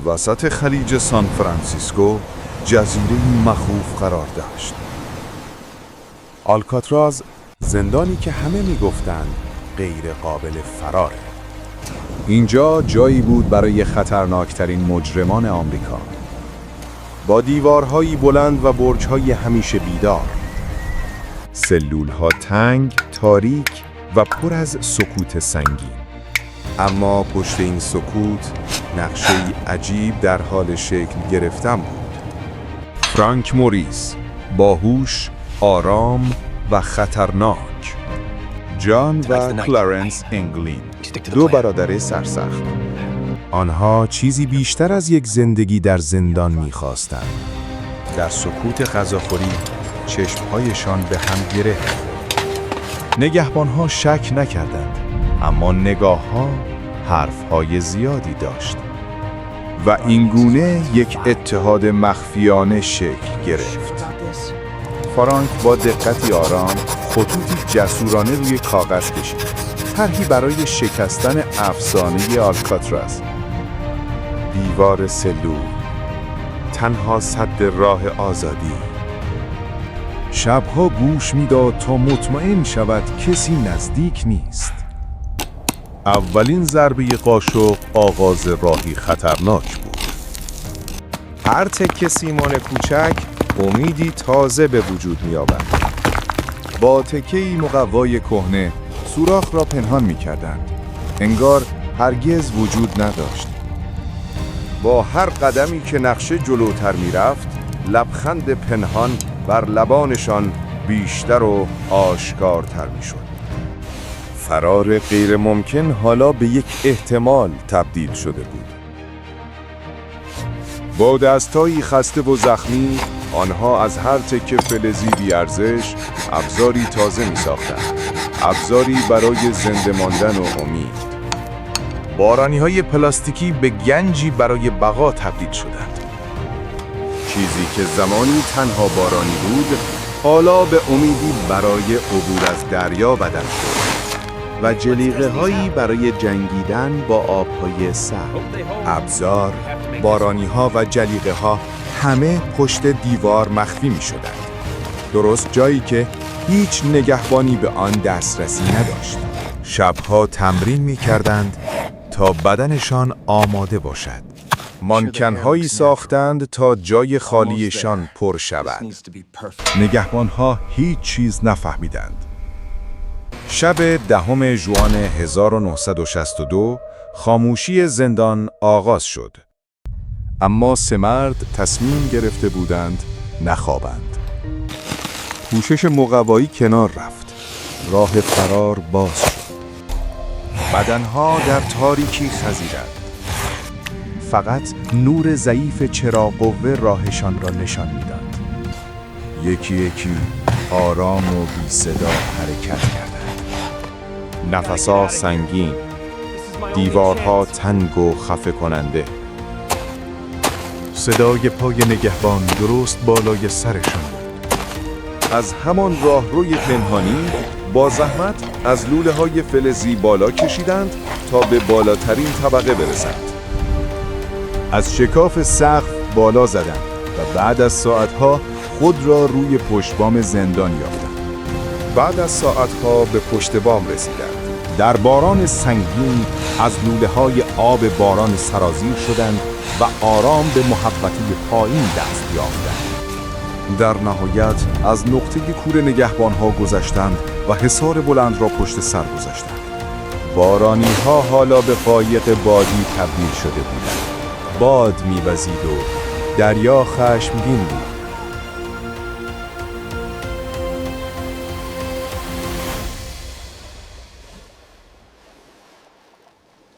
وسط خلیج سان فرانسیسکو جزیره مخوف قرار داشت. آلکاتراز، زندانی که همه میگفتند غیر قابل فراره. اینجا جایی بود برای خطرناکترین مجرمان آمریکا. با دیوارهایی بلند و برج‌های همیشه بیدار. سلول‌ها تنگ، تاریک و پر از سکوت سنگین. اما پشت این سکوت نقشه‌ای عجیب در حال شکل گرفتن بود. فرانک موریس، باهوش، آرام و خطرناک. جان و کلارنس انگلین، دو برادر سرسخت. آنها چیزی بیشتر از یک زندگی در زندان می‌خواستند. در سکوت غذاخوری چشم‌هایشان به هم گره خورد. نگهبان‌ها شک نکردند، اما نگاه‌ها حرف‌های زیادی داشت. و اینگونه یک اتحاد مخفیانه شکل گرفت. فرانک با دقتی آرام خطوطی جسورانه روی کاغذ کشید. طرحی برای شکستن افسانه آلکاتراز. دیوار سلول، تنها سد راه آزادی. شبها گوش میداد تا مطمئن شود کسی نزدیک نیست. اولین ضربه قاشق آغاز راهی خطرناک بود. هر تکه سیمان کوچک امیدی تازه به وجود می‌آورد. با تکه‌ای مقوای کهنه سوراخ را پنهان می‌کردند. انگار هرگز وجود نداشت. با هر قدمی که نقشه جلوتر می‌رفت، لبخند پنهان بر لبانشان بیشتر و آشکارتر می‌شد. فرار غیر ممکن حالا به یک احتمال تبدیل شده بود. با دستایی خسته و زخمی، آنها از هر تکه فلزی بی‌ارزش ابزاری تازه می‌ساختند. ابزاری برای زنده ماندن و امید. بارانی‌های پلاستیکی به گنجی برای بقا تبدیل شدند. چیزی که زمانی تنها بارانی بود، حالا به امیدی برای عبور از دریا بدل شد. و جلیقه‌هایی برای جنگیدن با آب‌های سرد. ابزار، بارانی‌ها و جلیقه‌ها همه پشت دیوار مخفی می‌شدند. درست جایی که هیچ نگهبانی به آن دسترسی نداشت. شب‌ها تمرین می‌کردند تا بدنشان آماده باشد. مانکن‌هایی ساختند تا جای خالیشان پر شود. نگهبان‌ها هیچ چیز نفهمیدند. شب 10 ژوئن 1962 خاموشی زندان آغاز شد. اما 3 مرد تصمیم گرفته بودند نخوابند. پوشش مقوایی کنار رفت. راه فرار باز شد. بدنها در تاریکی خزیدند. فقط نور ضعیف چراغ قوه راهشان را نشان می‌داد. یکی یکی آرام و بی صدا حرکت کردند. نفس‌ها سنگین، دیوارها تنگ و خفه کننده. صدای پای نگهبان درست بالای سرشان بود. از همان راهروی پنهانی با زحمت از لوله‌های فلزی بالا کشیدند تا به بالاترین طبقه برسند. از شکاف سقف بالا زدند و بعد از ساعتها خود را روی پشتبام زندان یافتند. بعد از ساعتها به پشت بام رسیدند. در باران سنگین از لوله‌های آب باران سرازیر شدند و آرام به محوطه پایین دست یافتند. در نهایت از نقطه کور نگهبان‌ها گذشتند و حصار بلند را پشت سر گذاشتند. بارانی‌ها حالا به قایق بادی تبدیل شده بودند. باد می‌وزید و دریا خشمگین بود.